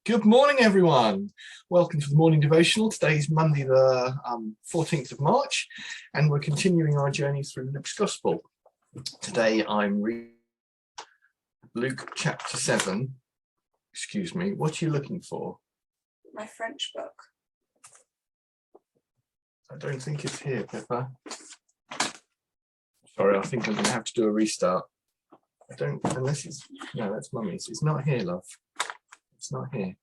Good morning, everyone. Welcome to the morning devotional. Today's Monday, the 14th of March, and we're continuing our journey through Luke's Gospel. Today, I'm reading Luke chapter 7. Excuse me, what are you looking for? My French book. I don't think it's here, Pippa. Sorry, I think I'm going to have to do a restart. Unless it's, no, that's Mummy's. It's not here, love. It's not here.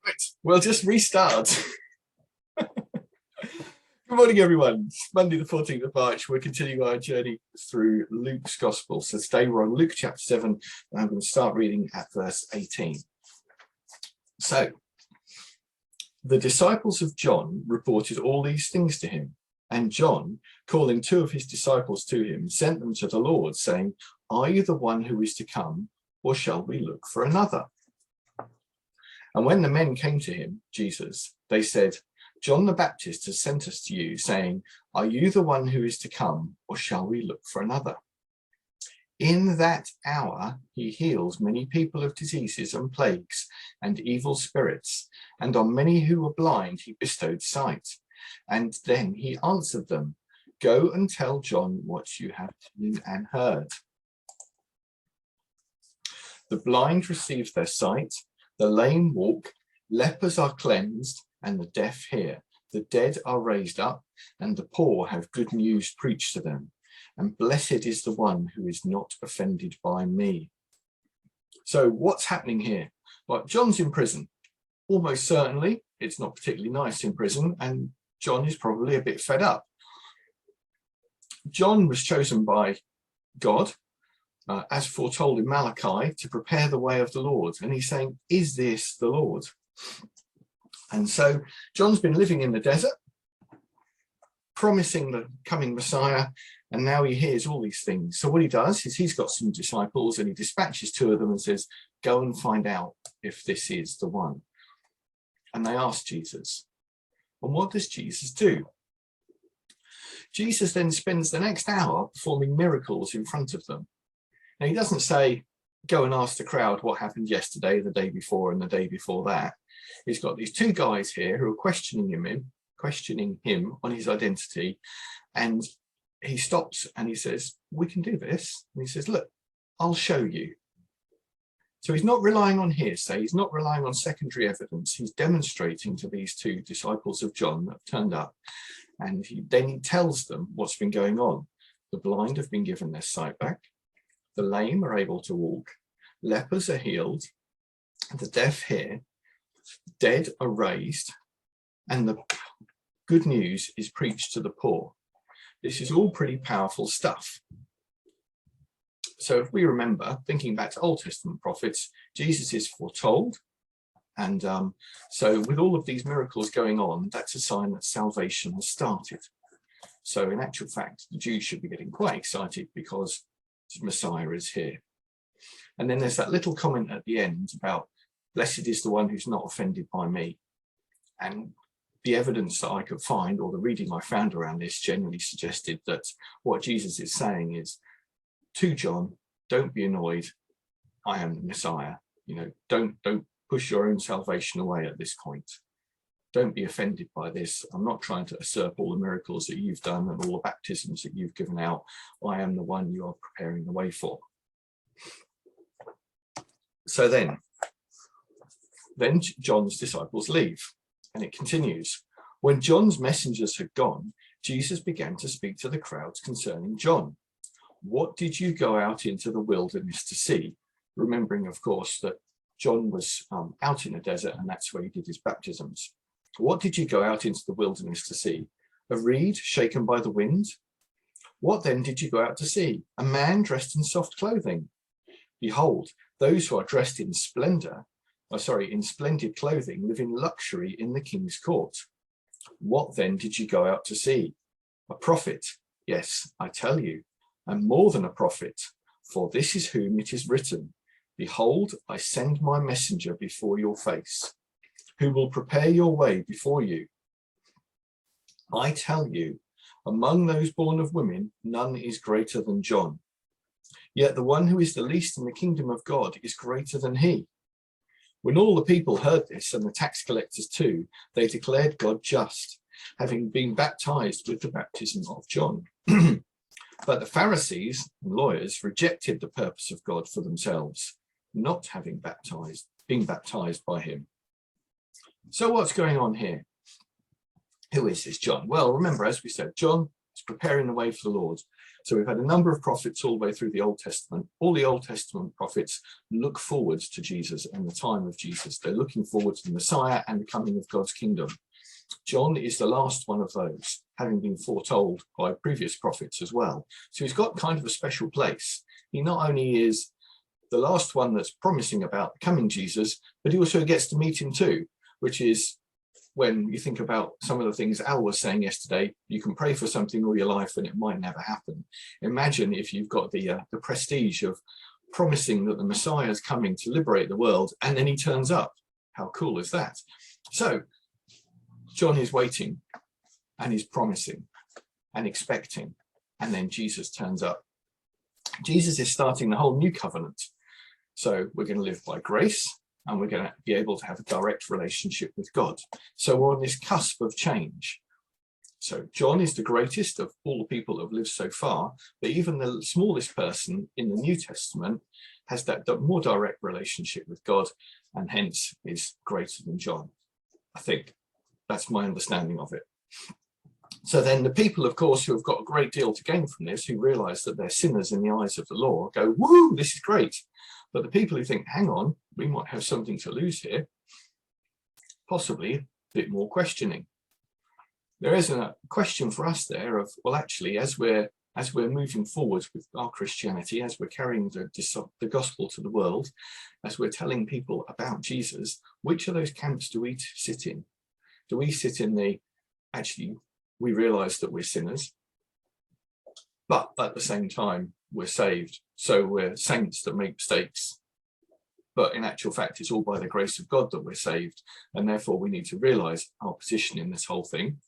Right, we'll just restart. Good morning, everyone. It's Monday, the 14th of March. We're continuing our journey through Luke's Gospel. So today we're on Luke chapter 7, and I'm going to start reading at verse 18. So, the disciples of John reported all these things to him, and John, calling two of his disciples to him, sent them to the Lord, saying, "Are you the one who is to come, or shall we look for another?" And when the men came to him, Jesus, they said, "John the Baptist has sent us to you, saying, 'Are you the one who is to come, or shall we look for another?' In that hour he heals many people of diseases and plagues and evil spirits, and on many who were blind he bestowed sight. And then he answered them, 'Go and tell John what you have seen and heard. The blind receive their sight, the lame walk, lepers are cleansed, and the deaf hear. The dead are raised up, and the poor have good news preached to them. And blessed is the one who is not offended by me.'" So what's happening here? Well, John's in prison. Almost certainly it's not particularly nice in prison, and John is probably a bit fed up. John was chosen by God, as foretold in Malachi, to prepare the way of the Lord. And he's saying, "Is this the Lord?" And so John's been living in the desert, promising the coming Messiah, and now he hears all these things. So what he does is he's got some disciples and he dispatches two of them and says, "Go and find out if this is the one." And they ask Jesus. And what does Jesus do? Jesus then spends the next hour performing miracles in front of them. Now, he doesn't say, "Go and ask the crowd what happened yesterday, the day before, and the day before that." He's got these two guys here who are questioning him on his identity. And he stops and he says, "We can do this." And he says, "Look, I'll show you." So he's not relying on hearsay. He's not relying on secondary evidence. He's demonstrating to these two disciples of John that have turned up. And then he tells them what's been going on. The blind have been given their sight back. The lame are able to walk. Lepers are healed. The deaf hear. Dead are raised. And the good news is preached to the poor. This is all pretty powerful stuff. So if we remember, thinking back to Old Testament prophets, Jesus is foretold. And so with all of these miracles going on, that's a sign that salvation has started. So in actual fact, the Jews should be getting quite excited because Messiah is here. And then there's that little comment at the end about, "Blessed is the one who's not offended by me." And the evidence that I could find, or the reading I found around this, generally suggested that what Jesus is saying is, to John, don't be annoyed. I am the Messiah. Don't push your own salvation away at this point. Don't be offended by this. I'm not trying to usurp all the miracles that you've done and all the baptisms that you've given out. I am the one you are preparing the way for. So then John's disciples leave, and it continues. When John's messengers had gone, Jesus began to speak to the crowds concerning John. "What did you go out into the wilderness to see?" Remembering, of course, that John was out in the desert, and that's where he did his baptisms. "What did you go out into the wilderness to see? A reed shaken by the wind? What then did you go out to see? A man dressed in soft clothing? Behold, those who are dressed in splendid clothing live in luxury in the king's court. What then did you go out to see? A prophet? Yes, I tell you, and more than a prophet, for this is whom it is written, 'Behold, I send my messenger before your face, who will prepare your way before you.' I tell you, among those born of women, none is greater than John. Yet the one who is the least in the kingdom of God is greater than he. When all the people heard this, and the tax collectors too, they declared God just, having been baptized with the baptism of John. But the Pharisees and lawyers rejected the purpose of God for themselves, not having been baptized by him. So what's going on here? Who is this John? Well, remember, as we said, John is preparing the way for the Lord. So we've had a number of prophets all the way through the Old Testament. All the Old Testament prophets look forwards to Jesus and the time of Jesus. They're looking forward to the Messiah and the coming of God's kingdom. John is the last one of those, having been foretold by previous prophets as well. So he's got kind of a special place. He not only is the last one that's promising about the coming Jesus, but he also gets to meet him too, which is when you think about some of the things Al was saying yesterday. You can pray for something all your life and it might never happen. Imagine if you've got the prestige of promising that the Messiah is coming to liberate the world, and then he turns up. How cool is that? So John is waiting and he's promising and expecting, and then Jesus turns up. Jesus is starting the whole new covenant. So we're going to live by grace, and we're going to be able to have a direct relationship with God. So we're on this cusp of change. So John is the greatest of all the people that have lived so far, but even the smallest person in the New Testament has that more direct relationship with God, and hence is greater than John. I think that's my understanding of it. So then the people, of course, who have got a great deal to gain from this, who realize that they're sinners in the eyes of the law, go, woo, this is great. But the people who think, hang on, we might have something to lose here, possibly a bit more questioning. There is a question for us there of, well, actually, as we're moving forward with our Christianity, as we're carrying the gospel to the world, as we're telling people about Jesus, which of those camps do we sit in? Do we sit in the, actually, we realize that we're sinners, but at the same time, we're saved. So we're saints that make mistakes. But in actual fact, it's all by the grace of God that we're saved. And therefore, we need to realize our position in this whole thing.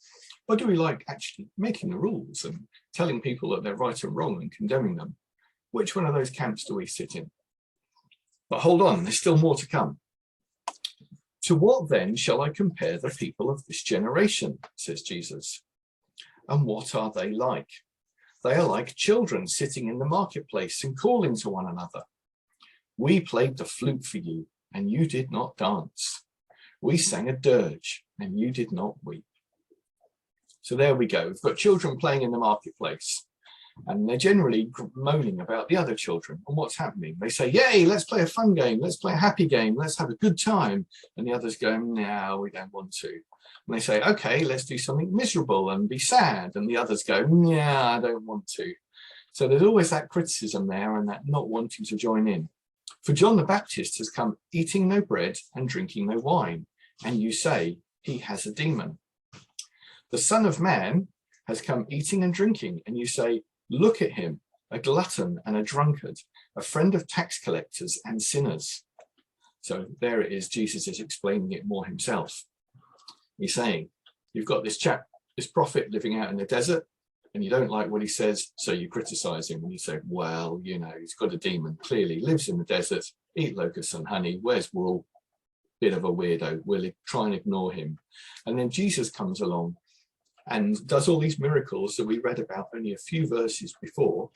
Or do we like actually making the rules and telling people that they're right and wrong and condemning them? Which one of those camps do we sit in? But hold on, there's still more to come. To what then shall I compare the people of this generation, says Jesus. And what are they like? They are like children sitting in the marketplace and calling to one another. We played the flute for you, and you did not dance. We sang a dirge, and you did not weep. So there we go. We've got children playing in the marketplace, and they're generally moaning about the other children and what's happening. They say, yay, let's play a fun game. Let's play a happy game. Let's have a good time. And the others go, no, we don't want to. And they say, okay, let's do something miserable and be sad. And the others go, yeah, I don't want to. So there's always that criticism there and that not wanting to join in. For John the Baptist has come eating no bread and drinking no wine, and you say he has a demon. The Son of Man has come eating and drinking, and you say, look at him, a glutton and a drunkard, a friend of tax collectors and sinners. So there it is, Jesus is explaining it more himself. He's saying, you've got this chap, this prophet living out in the desert, and you don't like what he says, so you criticize him. And you say, well, you know, he's got a demon, clearly lives in the desert, eat locusts and honey, wears wool, bit of a weirdo, we'll try and ignore him. And then Jesus comes along and does all these miracles that we read about only a few verses before,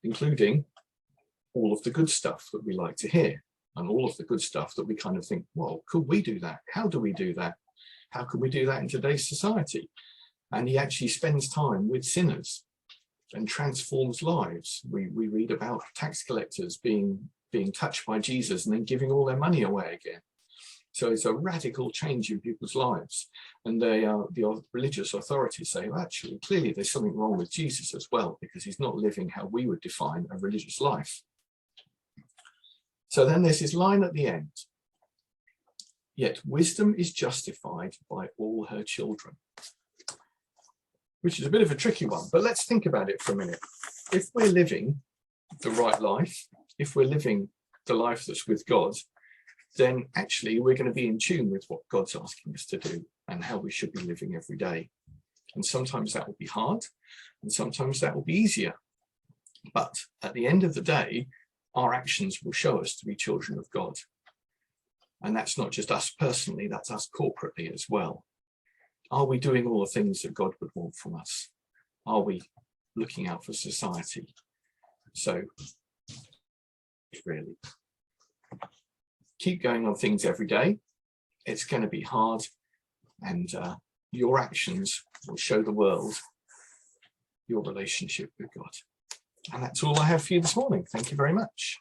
including all of the good stuff that we like to hear, and all of the good stuff that we kind of think, well, could we do that? How do we do that? How can we do that in today's society? And he actually spends time with sinners and transforms lives. We read about tax collectors being touched by Jesus and then giving all their money away again. So it's a radical change in people's lives. And the religious authorities say, well, actually, clearly there's something wrong with Jesus as well, because he's not living how we would define a religious life. So then there's this line at the end. Yet wisdom is justified by all her children, which is a bit of a tricky one, but let's think about it for a minute. If we're living the right life, if we're living the life that's with God, then actually we're going to be in tune with what God's asking us to do and how we should be living every day. And sometimes that will be hard, and sometimes that will be easier. But at the end of the day, our actions will show us to be children of God. And that's not just us personally, that's us corporately as well. Are we doing all the things that God would want from us? Are we looking out for society? So, really, keep going on things every day. It's going to be hard, and your actions will show the world your relationship with God. And that's all I have for you this morning. Thank you very much.